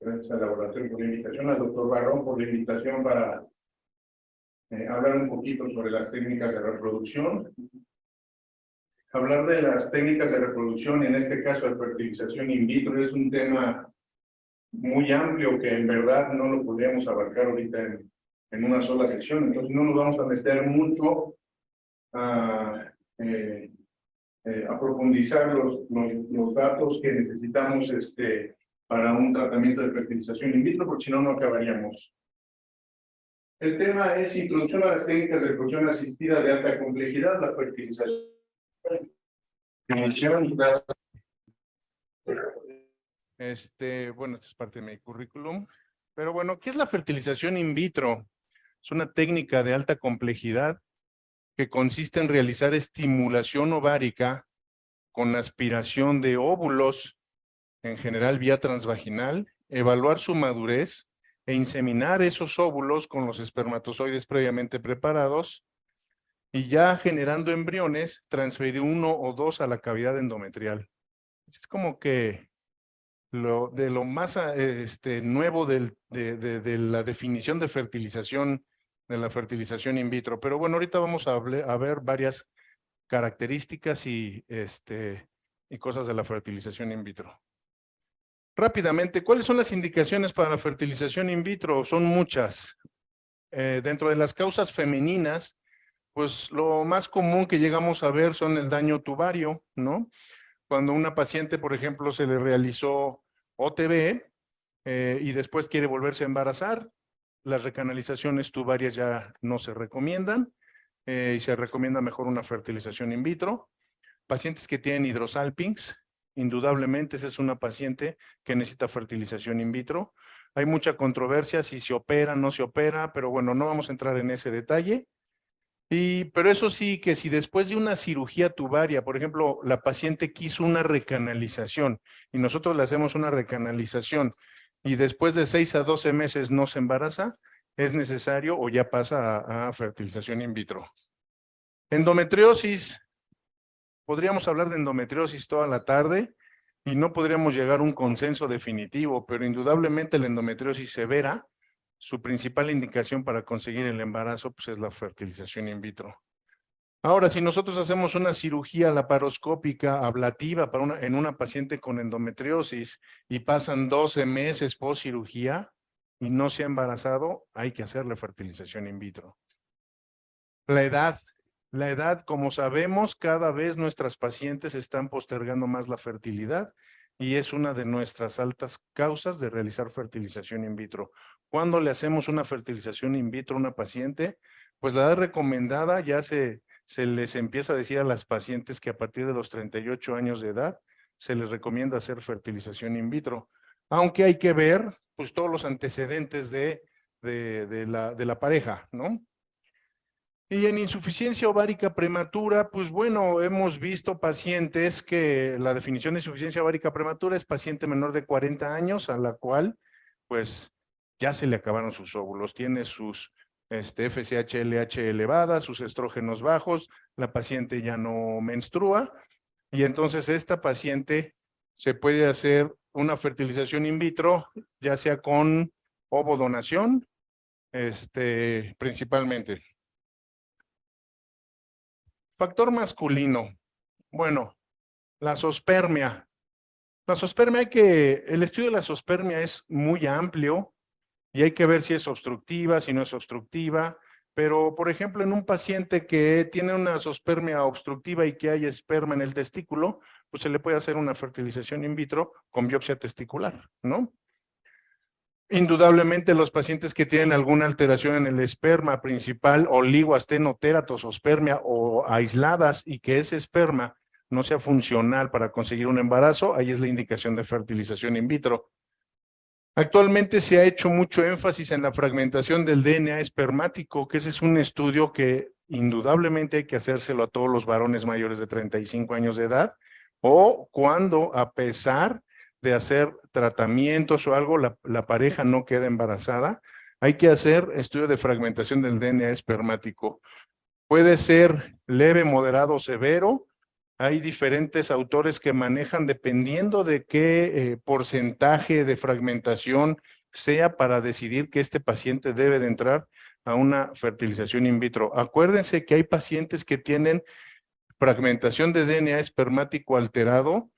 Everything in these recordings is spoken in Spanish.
Gracias al laboratorio por la invitación, al doctor Barrón por la invitación para hablar un poquito sobre las técnicas de reproducción. Hablar de las técnicas de reproducción, en este caso de fertilización in vitro, es un tema muy amplio que en verdad no lo podríamos abarcar ahorita en una sola sección, entonces no nos vamos a meter mucho a profundizar los datos que necesitamos para un tratamiento de fertilización in vitro, porque si no, no acabaríamos. El tema es introducción a las técnicas de reproducción asistida de alta complejidad, la fertilización. Bueno, esta es parte de mi currículum. Pero bueno, ¿qué es la fertilización in vitro? Es una técnica de alta complejidad que consiste en realizar estimulación ovárica con aspiración de óvulos, en general vía transvaginal, evaluar su madurez e inseminar esos óvulos con los espermatozoides previamente preparados y ya generando embriones, transferir uno o dos a la cavidad endometrial. Es como que de lo más nuevo de la definición de fertilización, de la fertilización in vitro. Pero bueno, ahorita vamos a ver varias características y cosas de la fertilización in vitro. Rápidamente, ¿cuáles son las indicaciones para la fertilización in vitro? Son muchas. Dentro de las causas femeninas, pues lo más común que llegamos a ver son el daño tubario, ¿no? Cuando una paciente, por ejemplo, se le realizó OTB y después quiere volverse a embarazar, las recanalizaciones tubarias ya no se recomiendan y se recomienda mejor una fertilización in vitro. Pacientes que tienen hidrosalpinx, indudablemente esa es una paciente que necesita fertilización in vitro. Hay mucha controversia si se opera, no se opera, pero bueno, no vamos a entrar en ese detalle. Pero eso sí, que si después de una cirugía tubaria, por ejemplo, la paciente quiso una recanalización y nosotros le hacemos una recanalización y después de 6 a 12 meses no se embaraza, es necesario o ya pasa a fertilización in vitro. Endometriosis. Podríamos hablar de endometriosis toda la tarde y no podríamos llegar a un consenso definitivo, pero indudablemente la endometriosis severa, su principal indicación para conseguir el embarazo pues es la fertilización in vitro. Ahora, si nosotros hacemos una cirugía laparoscópica ablativa en una paciente con endometriosis y pasan 12 meses post cirugía y no se ha embarazado, hay que hacerle fertilización in vitro. La edad, como sabemos, cada vez nuestras pacientes están postergando más la fertilidad y es una de nuestras altas causas de realizar fertilización in vitro. Cuando le hacemos una fertilización in vitro a una paciente, pues la edad recomendada ya se les empieza a decir a las pacientes que a partir de los 38 años de edad se les recomienda hacer fertilización in vitro. Aunque hay que ver pues todos los antecedentes de la pareja, ¿no? Y en insuficiencia ovárica prematura, pues bueno, hemos visto pacientes que la definición de insuficiencia ovárica prematura es paciente menor de 40 años a la cual pues ya se le acabaron sus óvulos, tiene sus FSH, LH elevadas, sus estrógenos bajos, la paciente ya no menstrua y entonces esta paciente se puede hacer una fertilización in vitro, ya sea con ovodonación, principalmente. Factor masculino. Bueno, la zoospermia. La zoospermia el estudio de la zoospermia es muy amplio y hay que ver si es obstructiva, si no es obstructiva, pero por ejemplo en un paciente que tiene una zoospermia obstructiva y que hay esperma en el testículo, pues se le puede hacer una fertilización in vitro con biopsia testicular, ¿no? Indudablemente los pacientes que tienen alguna alteración en el esperma principal, oligoastenoteratos o aisladas y que ese esperma no sea funcional para conseguir un embarazo, ahí es la indicación de fertilización in vitro. Actualmente se ha hecho mucho énfasis en la fragmentación del DNA espermático, que ese es un estudio que indudablemente hay que hacérselo a todos los varones mayores de 35 años de edad o cuando a pesar de hacer tratamientos o algo, la pareja no queda embarazada, hay que hacer estudio de fragmentación del DNA espermático. Puede ser leve, moderado, severo. Hay diferentes autores que manejan dependiendo de qué porcentaje de fragmentación sea para decidir que este paciente debe de entrar a una fertilización in vitro. Acuérdense que hay pacientes que tienen fragmentación de DNA espermático alterado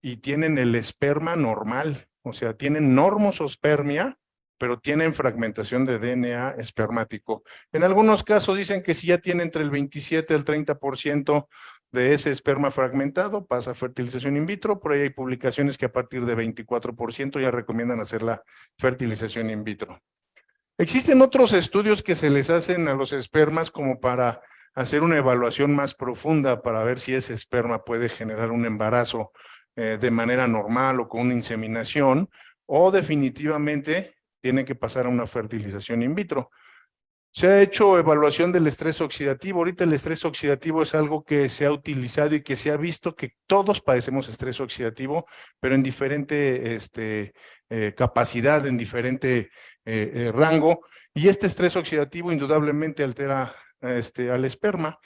y tienen el esperma normal, o sea, tienen normosospermia, pero tienen fragmentación de DNA espermático. En algunos casos dicen que si ya tiene entre el 27 al 30% de ese esperma fragmentado, pasa a fertilización in vitro. Por ahí hay publicaciones que a partir de 24% ya recomiendan hacer la fertilización in vitro. Existen otros estudios que se les hacen a los espermas como para hacer una evaluación más profunda para ver si ese esperma puede generar un embarazo de manera normal o con una inseminación, o definitivamente tiene que pasar a una fertilización in vitro. Se ha hecho evaluación del estrés oxidativo. Ahorita el estrés oxidativo es algo que se ha utilizado y que se ha visto que todos padecemos estrés oxidativo, pero en diferente capacidad, en diferente rango. Y este estrés oxidativo indudablemente altera al esperma.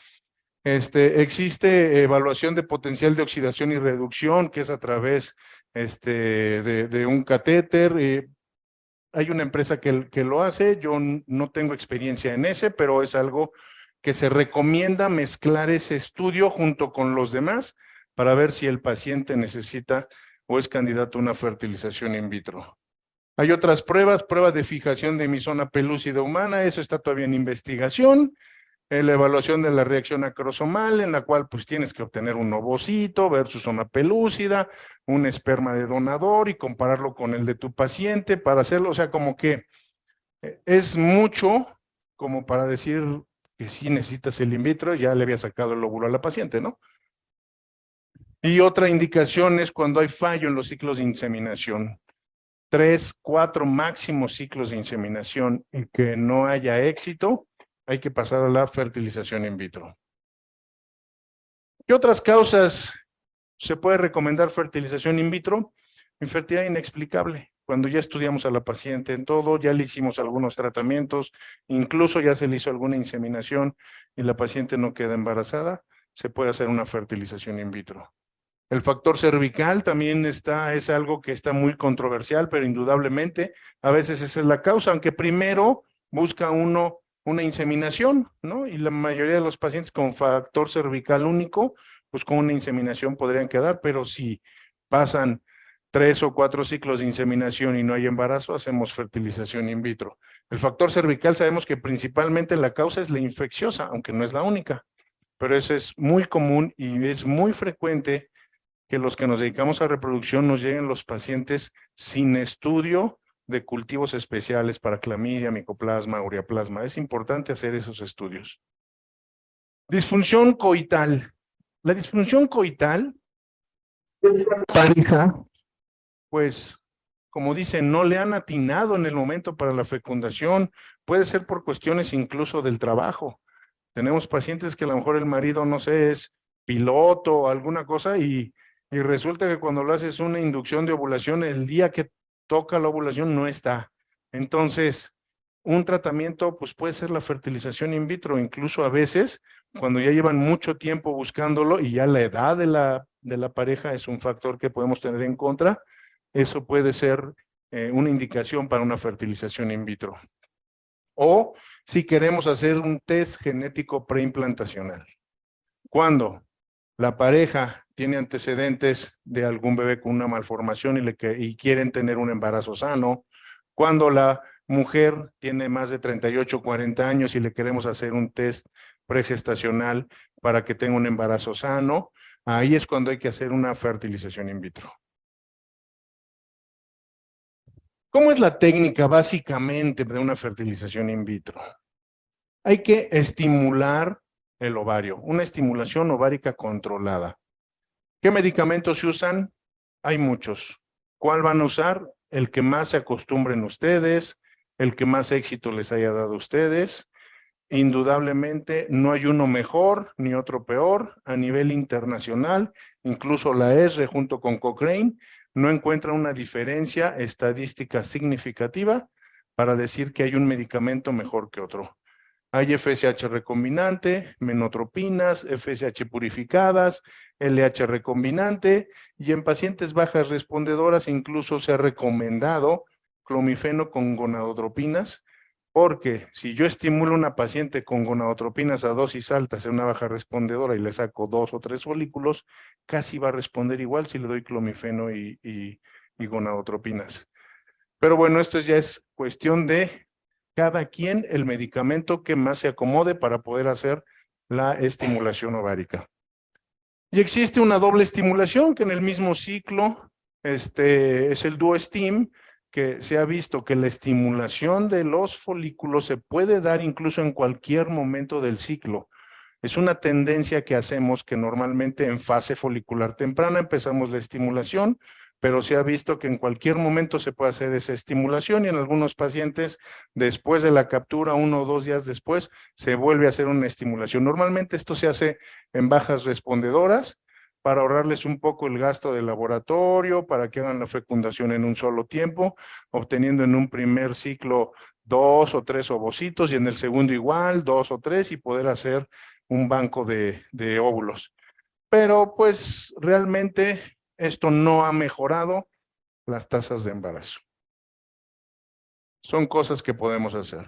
Existe evaluación de potencial de oxidación y reducción, que es a través de un catéter. Hay una empresa que lo hace, yo no tengo experiencia en ese, pero es algo que se recomienda mezclar ese estudio junto con los demás para ver si el paciente necesita o es candidato a una fertilización in vitro. Hay otras pruebas de fijación de emisona pelúcida humana, eso está todavía en investigación. La evaluación de la reacción acrosomal, en la cual pues tienes que obtener un ovocito versus zona pelúcida, un esperma de donador y compararlo con el de tu paciente para hacerlo, o sea, como que es mucho como para decir que si necesitas el in vitro, ya le había sacado el óvulo a la paciente, ¿no? Y otra indicación es cuando hay fallo en los ciclos de inseminación. 3, 4 máximos ciclos de inseminación y que no haya éxito, hay que pasar a la fertilización in vitro. ¿Qué otras causas se puede recomendar fertilización in vitro? Infertilidad inexplicable. Cuando ya estudiamos a la paciente en todo, ya le hicimos algunos tratamientos, incluso ya se le hizo alguna inseminación y la paciente no queda embarazada, se puede hacer una fertilización in vitro. El factor cervical también es algo que está muy controversial, pero indudablemente a veces esa es la causa, aunque primero busca uno una inseminación, ¿no? Y la mayoría de los pacientes con factor cervical único, pues con una inseminación podrían quedar, pero si pasan 3 o 4 ciclos de inseminación y no hay embarazo, hacemos fertilización in vitro. El factor cervical sabemos que principalmente la causa es la infecciosa, aunque no es la única, pero eso es muy común y es muy frecuente que los que nos dedicamos a reproducción nos lleguen los pacientes sin estudio de cultivos especiales para clamidia, micoplasma, ureaplasma. Es importante hacer esos estudios. Disfunción coital. La disfunción coital, pareja, pues, como dicen, no le han atinado en el momento para la fecundación. Puede ser por cuestiones incluso del trabajo. Tenemos pacientes que a lo mejor el marido, no sé, es piloto o alguna cosa y resulta que cuando lo haces una inducción de ovulación, el día que toca la ovulación no está. Entonces, un tratamiento pues puede ser la fertilización in vitro, incluso a veces cuando ya llevan mucho tiempo buscándolo y ya la edad de la pareja es un factor que podemos tener en contra, eso puede ser una indicación para una fertilización in vitro. O si queremos hacer un test genético preimplantacional. Cuando la pareja tiene antecedentes de algún bebé con una malformación y quieren tener un embarazo sano, cuando la mujer tiene más de 38 o 40 años y le queremos hacer un test pregestacional para que tenga un embarazo sano, ahí es cuando hay que hacer una fertilización in vitro. ¿Cómo es la técnica básicamente de una fertilización in vitro? Hay que estimular el ovario, una estimulación ovárica controlada. ¿Qué medicamentos se usan? Hay muchos. ¿Cuál van a usar? El que más se acostumbren ustedes, el que más éxito les haya dado a ustedes. Indudablemente no hay uno mejor ni otro peor a nivel internacional. Incluso la ESRE junto con Cochrane no encuentra una diferencia estadística significativa para decir que hay un medicamento mejor que otro. Hay FSH recombinante, menotropinas, FSH purificadas, LH recombinante, y en pacientes bajas respondedoras incluso se ha recomendado clomifeno con gonadotropinas, porque si yo estimulo a una paciente con gonadotropinas a dosis altas en una baja respondedora y le saco 2 o 3 folículos, casi va a responder igual si le doy clomifeno y gonadotropinas. Pero bueno, esto ya es cuestión de cada quien el medicamento que más se acomode para poder hacer la estimulación ovárica. Y existe una doble estimulación que en el mismo ciclo es el DuoStim, que se ha visto que la estimulación de los folículos se puede dar incluso en cualquier momento del ciclo. Es una tendencia que hacemos que normalmente en fase folicular temprana empezamos la estimulación, pero se ha visto que en cualquier momento se puede hacer esa estimulación y en algunos pacientes después de la captura, 1 o 2 días después, se vuelve a hacer una estimulación. Normalmente esto se hace en bajas respondedoras para ahorrarles un poco el gasto de laboratorio, para que hagan la fecundación en un solo tiempo, obteniendo en un primer ciclo 2 o 3 ovocitos y en el segundo igual, 2 o 3 y poder hacer un banco de óvulos. Pero pues realmente esto no ha mejorado las tasas de embarazo. Son cosas que podemos hacer.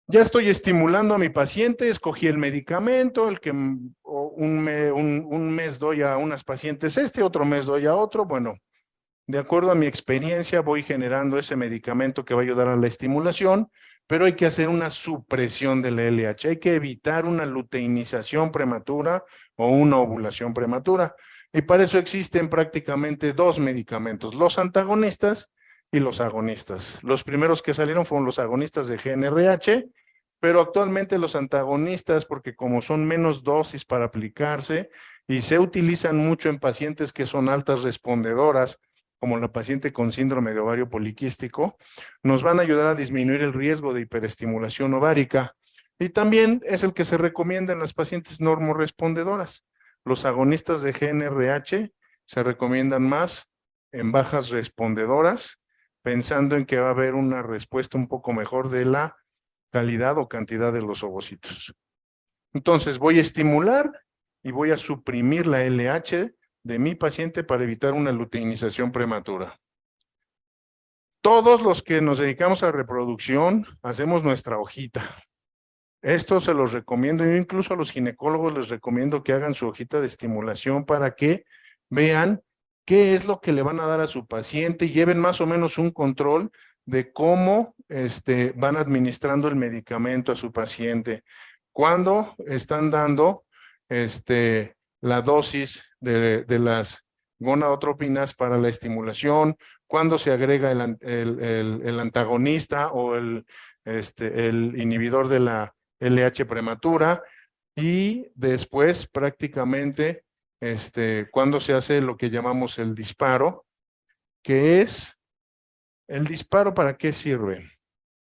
Ya estoy estimulando a mi paciente, escogí el medicamento, el que un mes doy a unas pacientes otro mes doy a otro. Bueno, de acuerdo a mi experiencia voy generando ese medicamento que va a ayudar a la estimulación, pero hay que hacer una supresión del LH, hay que evitar una luteinización prematura o una ovulación prematura. Y para eso existen prácticamente 2 medicamentos, los antagonistas y los agonistas. Los primeros que salieron fueron los agonistas de GnRH, pero actualmente los antagonistas, porque como son menos dosis para aplicarse y se utilizan mucho en pacientes que son altas respondedoras, como la paciente con síndrome de ovario poliquístico, nos van a ayudar a disminuir el riesgo de hiperestimulación ovárica. Y también es el que se recomienda en las pacientes normorrespondedoras. Los agonistas de GnRH se recomiendan más en bajas respondedoras, pensando en que va a haber una respuesta un poco mejor de la calidad o cantidad de los ovocitos. Entonces voy a estimular y voy a suprimir la LH de mi paciente para evitar una luteinización prematura. Todos los que nos dedicamos a reproducción hacemos nuestra hojita. Esto se los recomiendo, yo incluso a los ginecólogos les recomiendo que hagan su hojita de estimulación para que vean qué es lo que le van a dar a su paciente y lleven más o menos un control de cómo van administrando el medicamento a su paciente. Cuando están dando la dosis de las gonadotropinas para la estimulación, cuando se agrega el antagonista o el inhibidor de la LH prematura y después prácticamente cuando se hace lo que llamamos el disparo, que es el disparo. ¿Para qué sirve?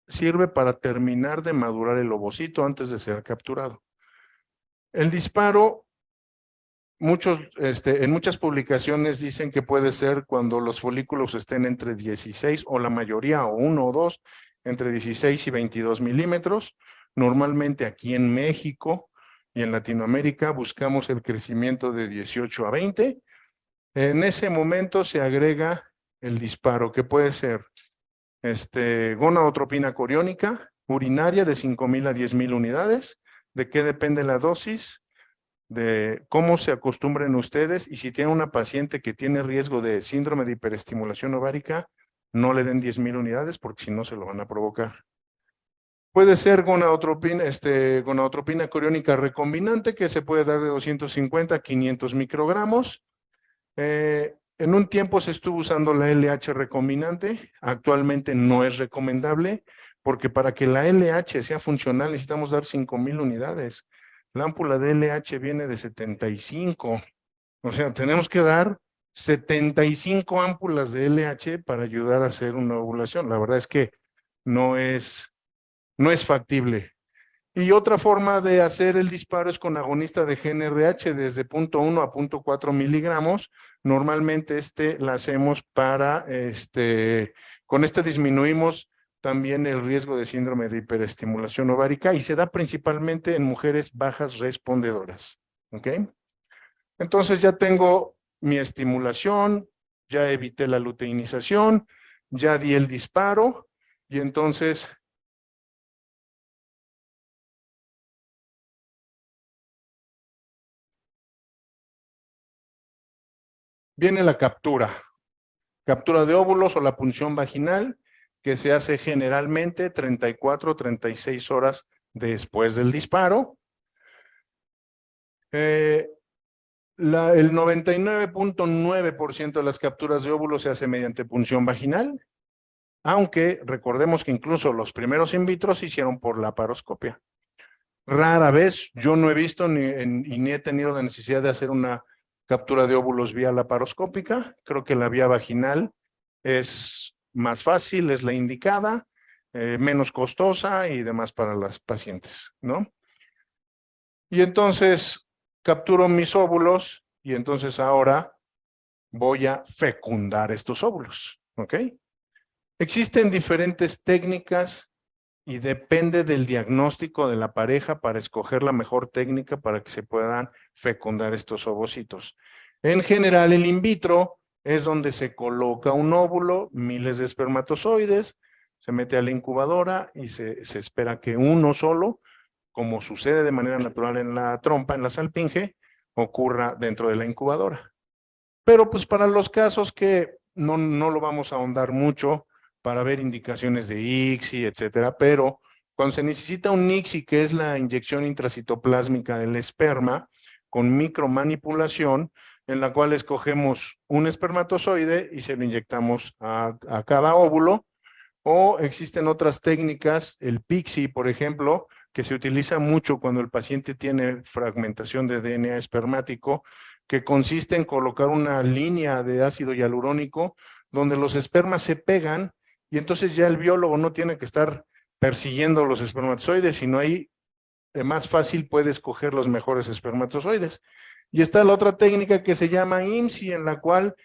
Sirve para terminar de madurar el ovocito antes de ser capturado. El disparo, en muchas publicaciones dicen que puede ser cuando los folículos estén entre 16 o la mayoría o 1 o 2, entre 16 y 22 milímetros. Normalmente aquí en México y en Latinoamérica buscamos el crecimiento de 18 a 20. En ese momento se agrega el disparo, que puede ser gonadotropina coriónica, urinaria de 5,000 a 10,000 unidades. ¿De qué depende la dosis? De cómo se acostumbren ustedes, y si tienen una paciente que tiene riesgo de síndrome de hiperestimulación ovárica, no le den 10,000 unidades porque si no se lo van a provocar. Puede ser gonadotropina coriónica recombinante, que se puede dar de 250 a 500 microgramos. En un tiempo se estuvo usando la LH recombinante, actualmente no es recomendable, porque para que la LH sea funcional necesitamos dar 5,000 unidades. La ámpula de LH viene de 75, o sea, tenemos que dar 75 ámpulas de LH para ayudar a hacer una ovulación. La verdad es que no es factible. Y otra forma de hacer el disparo es con agonista de GnRH desde 0.1 a 0.4 miligramos. Normalmente la hacemos para, con disminuimos también el riesgo de síndrome de hiperestimulación ovárica y se da principalmente en mujeres bajas respondedoras. ¿Ok? Entonces ya tengo mi estimulación, ya evité la luteinización, ya di el disparo y entonces viene la captura. Captura de óvulos o la punción vaginal que se hace generalmente 34 o 36 horas después del disparo. El 99.9% de las capturas de óvulos se hace mediante punción vaginal, aunque recordemos que incluso los primeros in vitro se hicieron por laparoscopia. Rara vez, yo no he visto y ni he tenido la necesidad de hacer una captura de óvulos vía laparoscópica. Creo que la vía vaginal es más fácil, es la indicada, menos costosa y demás para las pacientes, ¿no? Y entonces capturo mis óvulos y entonces ahora voy a fecundar estos óvulos, ¿ok? Existen diferentes técnicas y depende del diagnóstico de la pareja para escoger la mejor técnica para que se puedan fecundar estos ovocitos. En general, el in vitro es donde se coloca un óvulo, miles de espermatozoides, se mete a la incubadora y se espera que uno solo, como sucede de manera natural en la trompa, en la salpinge, ocurra dentro de la incubadora. Pero pues para los casos que no lo vamos a ahondar mucho, para ver indicaciones de ICSI, etcétera, pero cuando se necesita un ICSI, que es la inyección intracitoplásmica del esperma, con micromanipulación, en la cual escogemos un espermatozoide y se lo inyectamos a cada óvulo, o existen otras técnicas, el PICSI, por ejemplo, que se utiliza mucho cuando el paciente tiene fragmentación de DNA espermático, que consiste en colocar una línea de ácido hialurónico donde los espermas se pegan y entonces ya el biólogo no tiene que estar persiguiendo los espermatozoides, sino ahí más fácil puede escoger los mejores espermatozoides. Y está la otra técnica que se llama IMSI, en la cual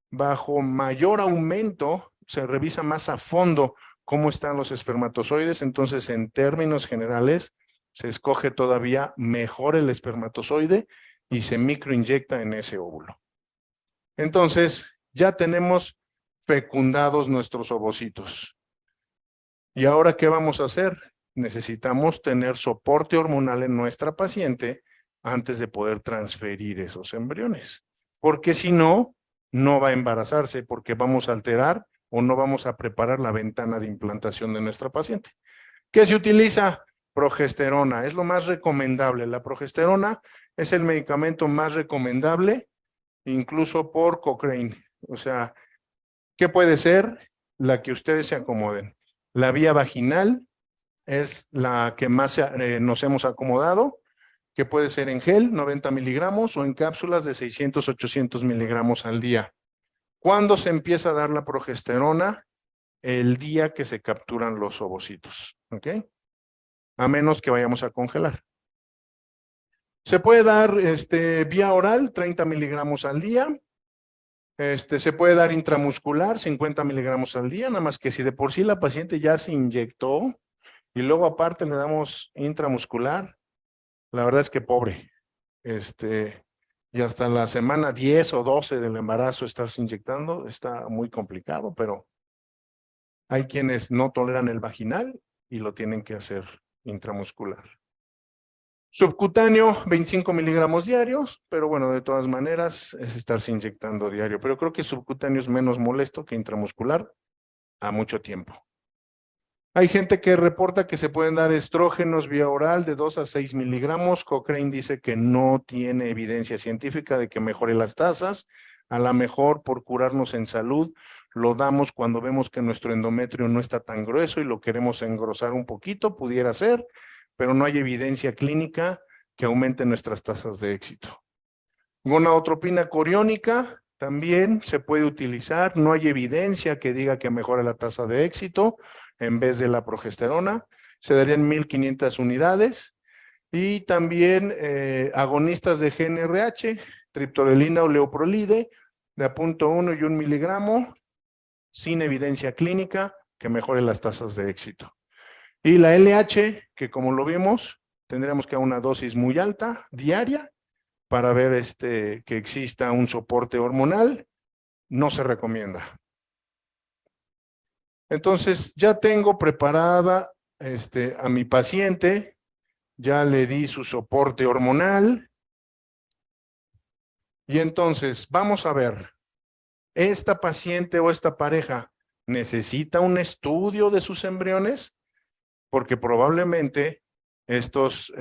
bajo mayor aumento se revisa más a fondo cómo están los espermatozoides, entonces en términos generales se escoge todavía mejor el espermatozoide y se microinyecta en ese óvulo. Entonces ya tenemos fecundados nuestros ovocitos. ¿Y ahora qué vamos a hacer? Necesitamos tener soporte hormonal en nuestra paciente antes de poder transferir esos embriones, porque si no, no va a embarazarse porque vamos a alterar o no vamos a preparar la ventana de implantación de nuestra paciente. ¿Qué se utiliza? Progesterona, es lo más recomendable. La progesterona es el medicamento más recomendable, incluso por Cochrane. O sea, ¿qué puede ser? La que ustedes se acomoden. La vía vaginal es la que más nos hemos acomodado, que puede ser en gel, 90 miligramos, o en cápsulas de 600, 800 miligramos al día. ¿Cuándo se empieza a dar la progesterona? El día que se capturan los ovocitos, ¿ok? A menos que vayamos a congelar. Se puede dar vía oral, 30 miligramos al día. Se puede dar intramuscular, 50 miligramos al día, nada más que si de por sí la paciente ya se inyectó y luego aparte le damos intramuscular, la verdad es que pobre. Y hasta la semana 10 o 12 del embarazo estarse inyectando está muy complicado, pero hay quienes no toleran el vaginal y lo tienen que hacer intramuscular. Subcutáneo, 25 miligramos diarios, pero bueno, de todas maneras es estarse inyectando diario. Pero creo que subcutáneo es menos molesto que intramuscular a mucho tiempo. Hay gente que reporta que se pueden dar estrógenos vía oral de 2 a 6 miligramos. Cochrane dice que no tiene evidencia científica de que mejore las tasas. A lo mejor por curarnos en salud lo damos cuando vemos que nuestro endometrio no está tan grueso y lo queremos engrosar un poquito, pudiera ser, pero no hay evidencia clínica que aumente nuestras tasas de éxito. Gonadotropina coriónica también se puede utilizar, no hay evidencia que diga que mejore la tasa de éxito en vez de la progesterona, se darían 1,500 unidades, y también agonistas de GnRH, triptorelina o leoprolide, de a 0.1 y 1 miligramo, sin evidencia clínica, que mejore las tasas de éxito. Y la LH, que como lo vimos, tendremos que dar una dosis muy alta, diaria, para ver que exista un soporte hormonal, no se recomienda. Entonces, ya tengo preparada a mi paciente, ya le di su soporte hormonal, y entonces vamos a ver, ¿esta paciente o esta pareja necesita un estudio de sus embriones? Porque probablemente estos,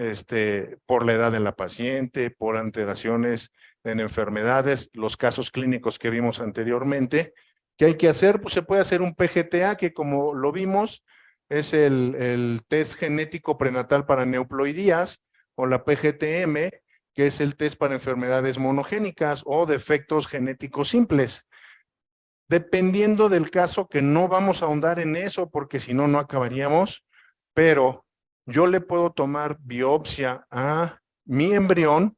por la edad de la paciente, por alteraciones en enfermedades, los casos clínicos que vimos anteriormente, ¿qué hay que hacer? Pues se puede hacer un PGTA, que como lo vimos, es el test genético prenatal para neuploidías, o la PGTM, que es el test para enfermedades monogénicas o defectos genéticos simples. Dependiendo del caso, que no vamos a ahondar en eso, porque si no, no acabaríamos, pero yo le puedo tomar biopsia a mi embrión,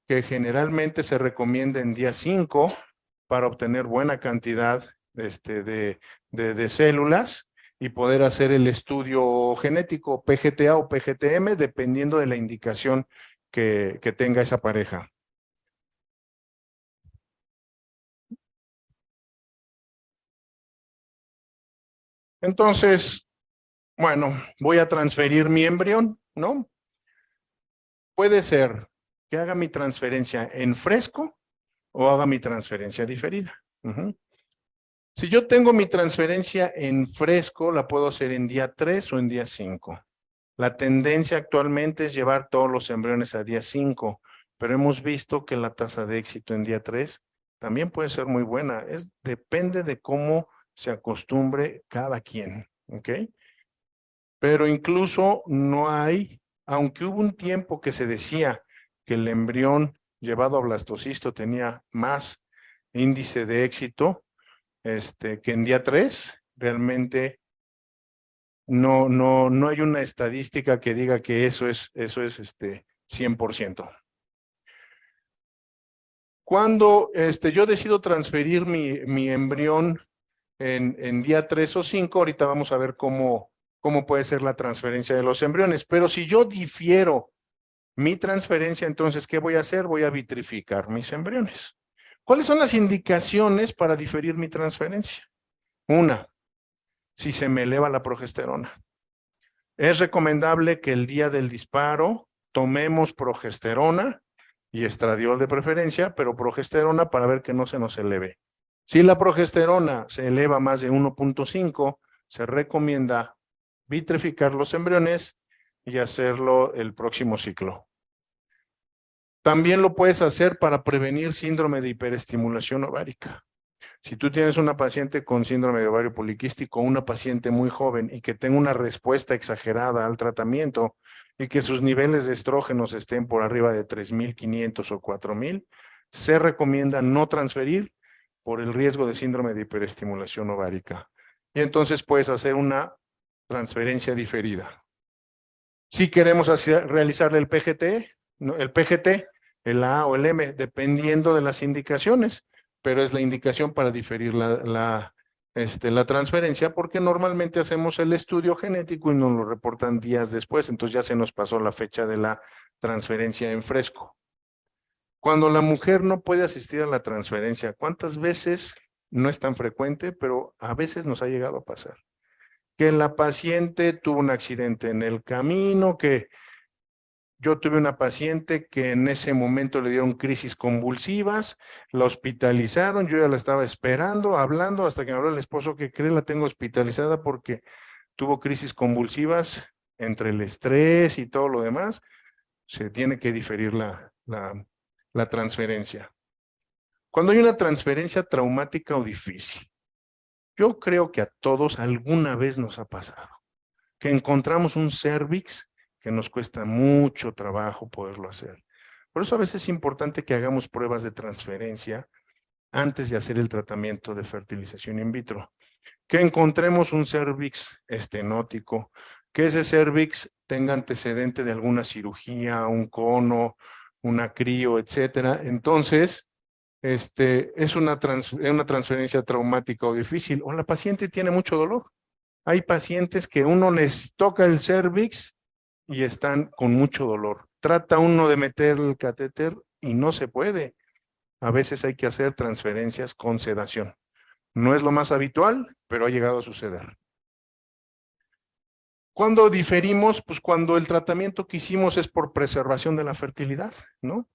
que generalmente se recomienda en día 5 para obtener buena cantidad de células y poder hacer el estudio genético PGTA o PGTM, dependiendo de la indicación que tenga esa pareja. Entonces, bueno, voy a transferir mi embrión, ¿no? Puede ser que haga mi transferencia en fresco o haga mi transferencia diferida. Si yo tengo mi transferencia en fresco, la puedo hacer en día 3 o en día 5. La tendencia actualmente es llevar todos los embriones a día 5, pero hemos visto que la tasa de éxito en día 3 también puede ser muy buena. Depende de cómo se acostumbre cada quien, ¿ok? Pero incluso no hay, aunque hubo un tiempo que se decía que el embrión llevado a blastocisto tenía más índice de éxito que en día 3, realmente no hay una estadística que diga que eso es 100%. Cuando yo decido transferir mi embrión en día 3 o 5, ahorita vamos a ver cómo puede ser la transferencia de los embriones, pero si yo difiero mi transferencia, entonces, ¿qué voy a hacer? Voy a vitrificar mis embriones. ¿Cuáles son las indicaciones para diferir mi transferencia? Una, si se me eleva la progesterona. Es recomendable que el día del disparo tomemos progesterona y estradiol de preferencia, pero progesterona para ver que no se nos eleve. Si la progesterona se eleva más de 1.5, se recomienda vitrificar los embriones y hacerlo el próximo ciclo. También lo puedes hacer para prevenir síndrome de hiperestimulación ovárica. Si tú tienes una paciente con síndrome de ovario poliquístico, una paciente muy joven y que tenga una respuesta exagerada al tratamiento y que sus niveles de estrógenos estén por arriba de 3.500 o 4.000, se recomienda no transferir por el riesgo de síndrome de hiperestimulación ovárica. Y entonces puedes hacer una transferencia diferida. Si queremos realizarle el PGT, el A o el M, dependiendo de las indicaciones, pero es la indicación para diferir la transferencia, porque normalmente hacemos el estudio genético y nos lo reportan días después, entonces ya se nos pasó la fecha de la transferencia en fresco. Cuando la mujer no puede asistir a la transferencia, ¿cuántas veces? No es tan frecuente, pero a veces nos ha llegado a pasar. Que la paciente tuvo un accidente en el camino, que yo tuve una paciente que en ese momento le dieron crisis convulsivas, la hospitalizaron, yo ya la estaba esperando, hablando, hasta que me habló el esposo, que cree la tengo hospitalizada porque tuvo crisis convulsivas entre el estrés y todo lo demás. Se tiene que diferir la transferencia. Cuando hay una transferencia traumática o difícil, yo creo que a todos alguna vez nos ha pasado, que encontramos un cervix que nos cuesta mucho trabajo poderlo hacer. Por eso a veces es importante que hagamos pruebas de transferencia antes de hacer el tratamiento de fertilización in vitro. Que encontremos un cervix estenótico, que ese cervix tenga antecedente de alguna cirugía, un cono, una crío, etcétera. Entonces, es una transferencia traumática o difícil, o la paciente tiene mucho dolor. Hay pacientes que uno les toca el cérvix y están con mucho dolor. Trata uno de meter el catéter y no se puede. A veces hay que hacer transferencias con sedación. No es lo más habitual, pero ha llegado a suceder. ¿Cuándo diferimos? Pues cuando el tratamiento que hicimos es por preservación de la fertilidad, ¿no?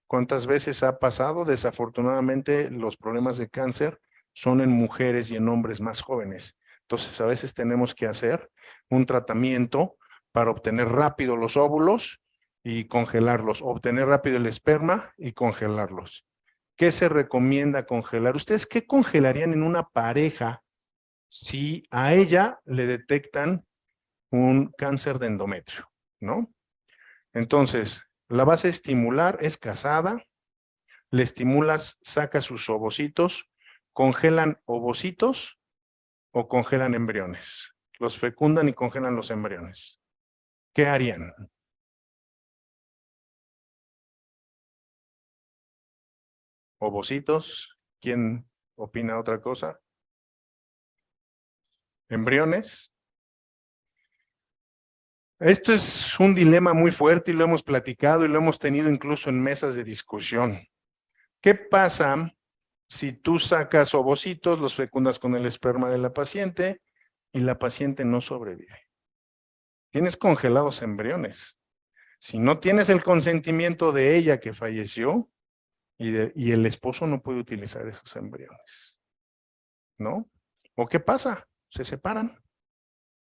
¿Cuántas veces ha pasado? Desafortunadamente, los problemas de cáncer son en mujeres y en hombres más jóvenes. Entonces, a veces tenemos que hacer un tratamiento para obtener rápido los óvulos y congelarlos, obtener rápido el esperma y congelarlos. ¿Qué se recomienda congelar? ¿Ustedes qué congelarían en una pareja si a ella le detectan un cáncer de endometrio, ¿no? Entonces, la vas a estimular, es casada, le estimulas, saca sus ovocitos, congelan ovocitos o congelan embriones. Los fecundan y congelan los embriones. ¿Qué harían? Ovocitos, ¿quién opina otra cosa? Embriones. Esto es un dilema muy fuerte y lo hemos platicado y lo hemos tenido incluso en mesas de discusión. ¿Qué pasa si tú sacas ovocitos, los fecundas con el esperma de la paciente y la paciente no sobrevive? Tienes congelados embriones. Si no tienes el consentimiento de ella que falleció y el esposo no puede utilizar esos embriones, ¿no? ¿O qué pasa? Se separan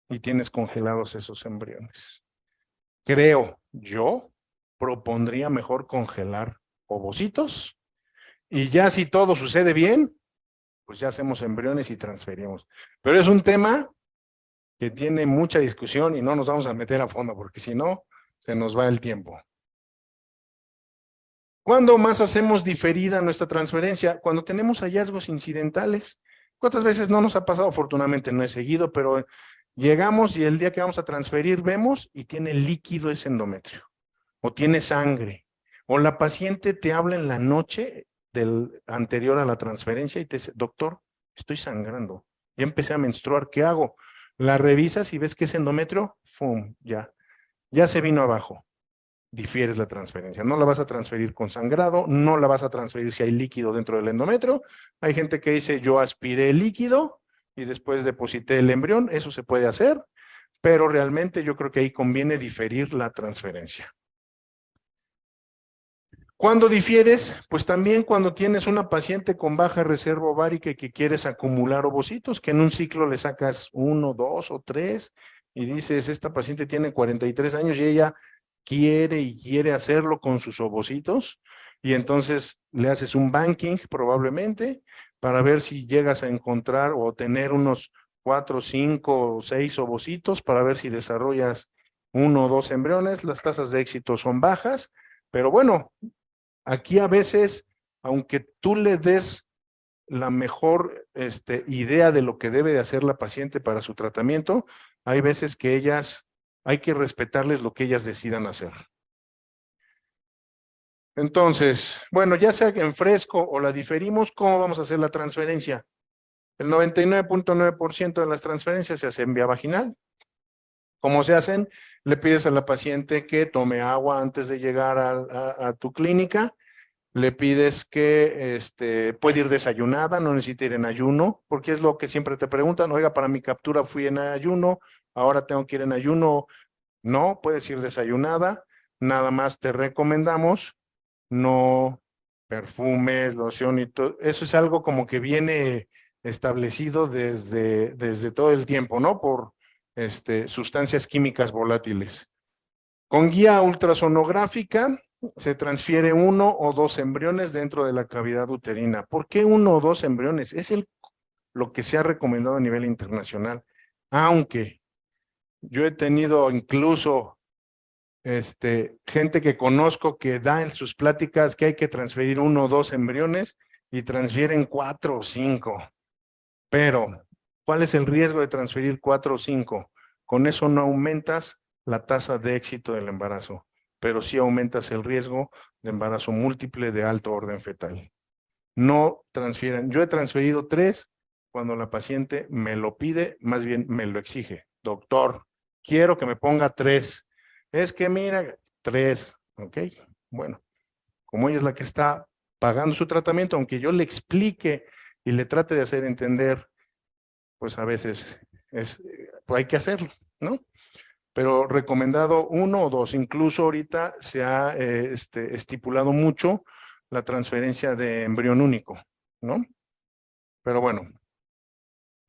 y tienes congelados esos embriones. Creo, yo propondría mejor congelar ovocitos y ya si todo sucede bien, pues ya hacemos embriones y transferimos. Pero es un tema que tiene mucha discusión y no nos vamos a meter a fondo porque si no, se nos va el tiempo. ¿Cuándo más hacemos diferida nuestra transferencia? Cuando tenemos hallazgos incidentales. ¿Cuántas veces no nos ha pasado? Afortunadamente no es seguido, pero llegamos y el día que vamos a transferir vemos y tiene líquido ese endometrio, o tiene sangre, o la paciente te habla en la noche del anterior a la transferencia y te dice, doctor, estoy sangrando, ya empecé a menstruar, ¿qué hago? La revisas y ves que es endometrio, ¡fum! Ya se vino abajo. Difieres la transferencia. No la vas a transferir con sangrado, no la vas a transferir si hay líquido dentro del endometrio. Hay gente que dice, yo aspiré el líquido y después deposité el embrión, eso se puede hacer, pero realmente yo creo que ahí conviene diferir la transferencia. ¿Cuándo difieres? Pues también cuando tienes una paciente con baja reserva ovárica y que quieres acumular ovocitos, que en un ciclo le sacas 1, 2 o 3 y dices, esta paciente tiene 43 años y ella quiere hacerlo con sus ovocitos y entonces le haces un banking probablemente para ver si llegas a encontrar o tener unos 4, 5 o 6 ovocitos para ver si desarrollas 1 o 2 embriones. Las tasas de éxito son bajas, pero bueno, aquí a veces, aunque tú le des la mejor idea de lo que debe de hacer la paciente para su tratamiento, hay veces que hay que respetarles lo que ellas decidan hacer. Entonces, bueno, ya sea que en fresco o la diferimos, ¿cómo vamos a hacer la transferencia? El 99.9% de las transferencias se hace en vía vaginal. ¿Cómo se hacen? Le pides a la paciente que tome agua antes de llegar a tu clínica. Le pides que puede ir desayunada, no necesita ir en ayuno, porque es lo que siempre te preguntan, oiga, para mi captura fui en ayuno, ahora tengo que ir en ayuno. No, puedes ir desayunada, nada más te recomendamos no perfumes, loción y todo. Eso es algo como que viene establecido desde todo el tiempo, ¿no? Por sustancias químicas volátiles. Con guía ultrasonográfica se transfiere 1 o 2 embriones dentro de la cavidad uterina. ¿Por qué 1 o 2 embriones? Es lo que se ha recomendado a nivel internacional. Aunque yo he tenido incluso gente que conozco que da en sus pláticas que hay que transferir 1 o 2 embriones y transfieren 4 o 5. Pero, ¿cuál es el riesgo de transferir 4 o 5? Con eso no aumentas la tasa de éxito del embarazo, pero sí aumentas el riesgo de embarazo múltiple de alto orden fetal. No transfieren. Yo he transferido 3 cuando la paciente me lo pide, más bien me lo exige. Doctor, quiero que me ponga 3. Es que mira, 3, ¿ok? Bueno, como ella es la que está pagando su tratamiento, aunque yo le explique y le trate de hacer entender, pues a veces pues hay que hacerlo, ¿no? Pero recomendado 1 o 2. Incluso ahorita se ha estipulado mucho la transferencia de embrión único, ¿no? Pero bueno.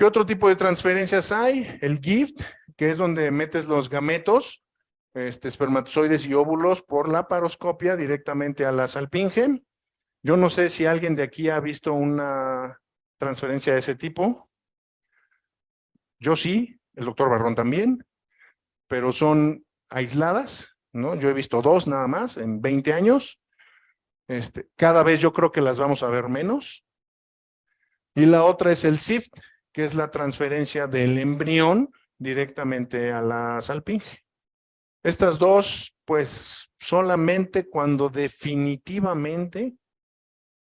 ¿Qué otro tipo de transferencias hay? El GIFT, que es donde metes los gametos, espermatozoides y óvulos por la paroscopia directamente a la salpinge. Yo no sé si alguien de aquí ha visto una transferencia de ese tipo. Yo sí, el doctor Barrón también, pero son aisladas, ¿no? Yo he visto 2 nada más en 20 años. Cada vez yo creo que las vamos a ver menos. Y la otra es el SIFT, que es la transferencia del embrión directamente a la salpinge. Estas 2, pues, solamente cuando definitivamente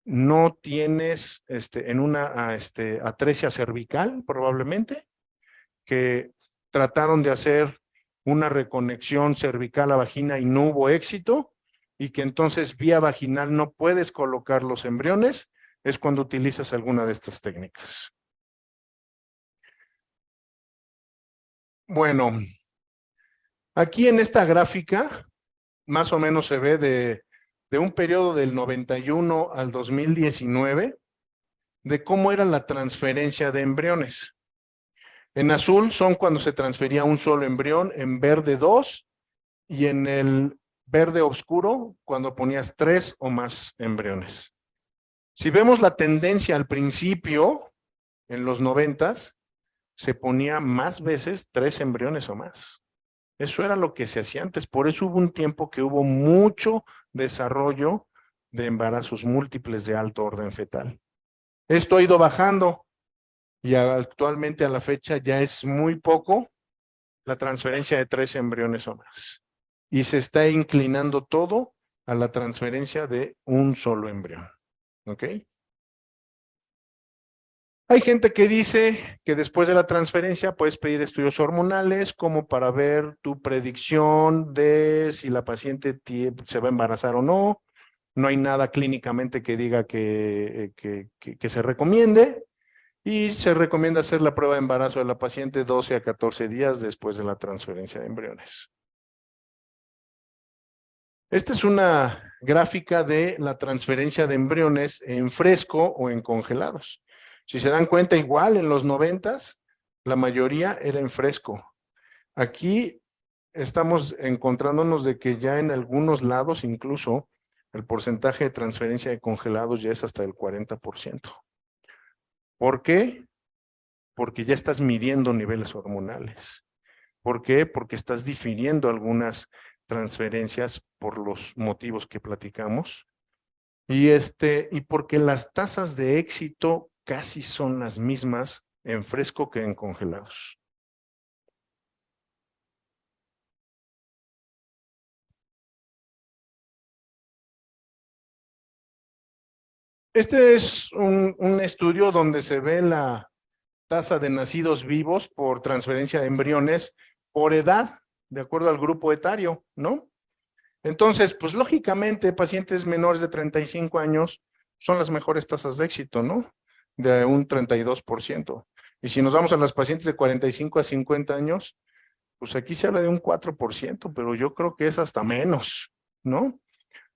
no tienes en una atresia cervical, probablemente, que trataron de hacer una reconexión cervical a vagina y no hubo éxito, y que entonces vía vaginal no puedes colocar los embriones, es cuando utilizas alguna de estas técnicas. Bueno, aquí en esta gráfica, más o menos se ve de un periodo del 91 al 2019, de cómo era la transferencia de embriones. En azul son cuando se transfería un solo embrión, en verde 2, y en el verde oscuro cuando ponías 3 o más embriones. Si vemos la tendencia al principio, en los 90s, se ponía más veces 3 embriones o más. Eso era lo que se hacía antes. Por eso hubo un tiempo que hubo mucho desarrollo de embarazos múltiples de alto orden fetal. Esto ha ido bajando y actualmente a la fecha ya es muy poco la transferencia de 3 embriones o más. Y se está inclinando todo a la transferencia de un solo embrión. ¿Ok? Hay gente que dice que después de la transferencia puedes pedir estudios hormonales como para ver tu predicción de si la paciente se va a embarazar o no. No hay nada clínicamente que diga que se recomiende, y se recomienda hacer la prueba de embarazo de la paciente 12 a 14 días después de la transferencia de embriones. Esta es una gráfica de la transferencia de embriones en fresco o en congelados. Si se dan cuenta, igual en los 90s, la mayoría era en fresco. Aquí estamos encontrándonos de que ya en algunos lados incluso el porcentaje de transferencia de congelados ya es hasta el 40%. ¿Por qué? Porque ya estás midiendo niveles hormonales. ¿Por qué? Porque estás difiriendo algunas transferencias por los motivos que platicamos. Y porque las tasas de éxito casi son las mismas en fresco que en congelados. Este es un estudio donde se ve la tasa de nacidos vivos por transferencia de embriones por edad, de acuerdo al grupo etario, ¿no? Entonces, pues lógicamente, pacientes menores de 35 años son las mejores tasas de éxito, ¿no? De un 32%. Y si nos vamos a las pacientes de 45 a 50 años, pues aquí se habla de un 4%, pero yo creo que es hasta menos, ¿no?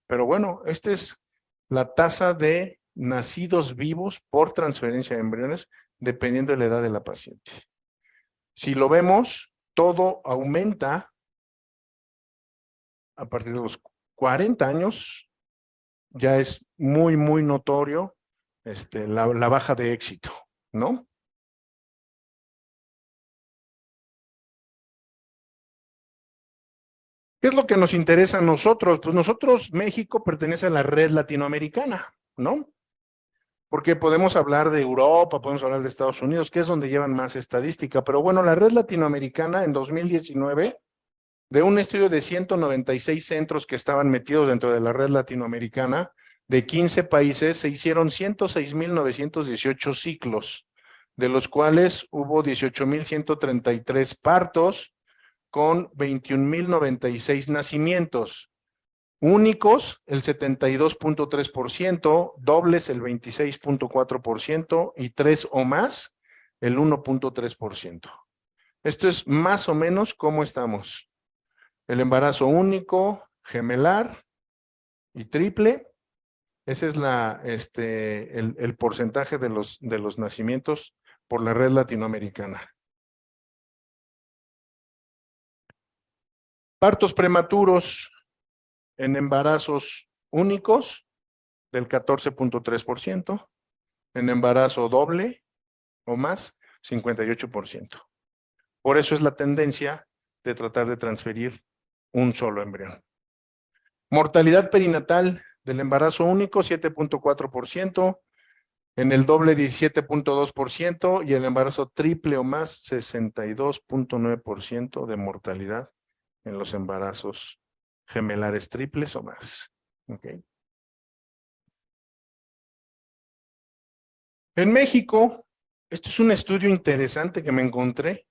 Pero bueno, esta es la tasa de nacidos vivos por transferencia de embriones, dependiendo de la edad de la paciente. Si lo vemos, todo aumenta a partir de los 40 años, ya es muy, muy notorio la baja de éxito, ¿no? ¿Qué es lo que nos interesa a nosotros? Pues nosotros, México, pertenece a la red latinoamericana, ¿no? Porque podemos hablar de Europa, podemos hablar de Estados Unidos, que es donde llevan más estadística, pero bueno, la red latinoamericana en 2019, de un estudio de 196 centros que estaban metidos dentro de la red latinoamericana, de 15 países, se hicieron 106,918 ciclos de los cuales hubo 18,133 partos con 21,096 nacimientos. Únicos, el 72,3%, dobles, el 26,4% y 3 o más, el 1,3%. Esto es más o menos cómo estamos. El embarazo único, gemelar y triple, ese es el porcentaje de los nacimientos por la red latinoamericana. Partos prematuros en embarazos únicos del 14,3%, en embarazo doble o más, 58%. Por eso es la tendencia de tratar de transferir un solo embrión. Mortalidad perinatal del embarazo único, 7,4%, en el doble 17,2% y el embarazo triple o más, 62,9% de mortalidad en los embarazos gemelares triples o más. Okay. En México, esto es un estudio interesante que me encontré.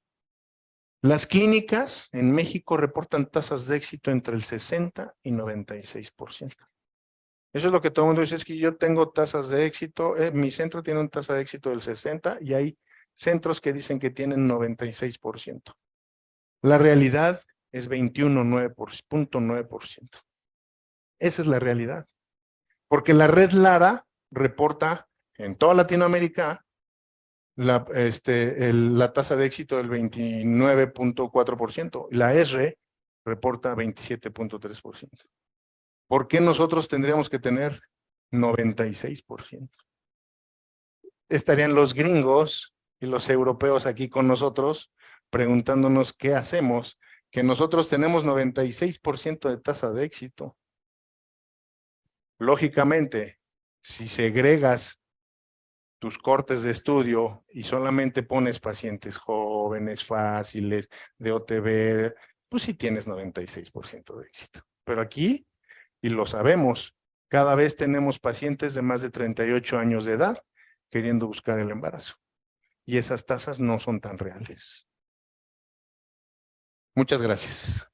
Las clínicas en México reportan tasas de éxito entre el 60 y 96%. Eso es lo que todo el mundo dice, es que yo tengo tasas de éxito, mi centro tiene una tasa de éxito del 60 y hay centros que dicen que tienen 96%. La realidad es 21,9%. Esa es la realidad. Porque la red LARA reporta en toda Latinoamérica la tasa de éxito del 29,4%. La ESRE reporta 27,3%. ¿Por qué nosotros tendríamos que tener 96%? Estarían los gringos y los europeos aquí con nosotros preguntándonos qué hacemos, que nosotros tenemos 96% de tasa de éxito. Lógicamente, si segregas tus cortes de estudio y solamente pones pacientes jóvenes, fáciles, de OTB, pues sí tienes 96% de éxito. Pero aquí, y lo sabemos, cada vez tenemos pacientes de más de 38 años de edad queriendo buscar el embarazo. Y esas tasas no son tan reales. Muchas gracias.